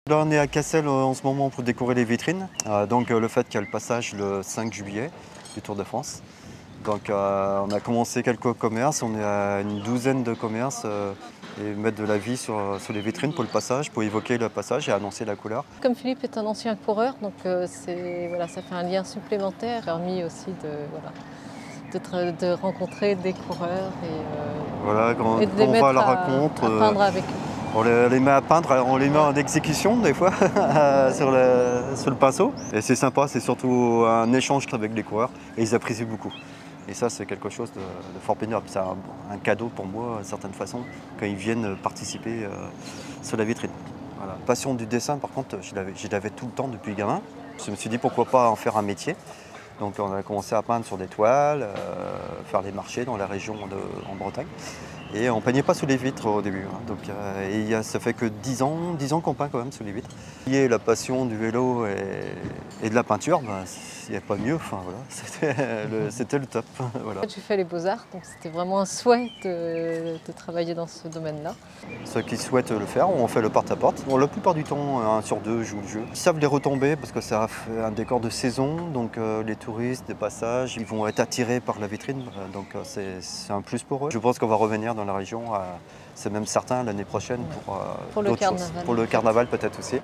Là, on est à Cassel en ce moment pour décorer les vitrines. Donc le fait qu'il y a le passage le 5 juillet du Tour de France. Donc on a commencé quelques commerces, on est à une douzaine de commerces et mettre de la vie sur les vitrines pour le passage, pour évoquer le passage et annoncer la couleur. Comme Philippe est un ancien coureur, donc ça fait un lien supplémentaire, permis aussi de rencontrer des coureurs Voilà, quand et de les on va à mettre la à rencontre, peindre avec eux. on les met à peindre, on les met en exécution des fois sur le pinceau. Et c'est sympa, c'est surtout un échange avec les coureurs et ils apprécient beaucoup. Et ça, c'est quelque chose de fort pénible. C'est un cadeau pour moi, d'une certaine façon, quand ils viennent participer sur la vitrine. Voilà. Passion du dessin, par contre, je l'avais tout le temps depuis gamin. Je me suis dit pourquoi pas en faire un métier. Donc on a commencé à peindre sur des toiles, faire les marchés dans la région en Bretagne. Et on ne peignait pas sous les vitres au début. Donc, ça fait que 10 ans qu'on peint quand même sous les vitres. Lier la passion du vélo et de la peinture, il n'y a pas mieux. Enfin, voilà, c'était le top. Voilà. J'ai fait les beaux-arts, donc c'était vraiment un souhait de travailler dans ce domaine-là. Ceux qui souhaitent le faire, on fait le porte-à-porte. Bon, la plupart du temps, 1 sur 2 jouent le jeu. Ils savent les retombées parce que ça fait un décor de saison. Donc les touristes, des passages, ils vont être attirés par la vitrine. Donc c'est un plus pour eux. Je pense qu'on va revenir dans la région, c'est même certain l'année prochaine pour le d'autres choses. carnaval. Pour le carnaval peut-être aussi.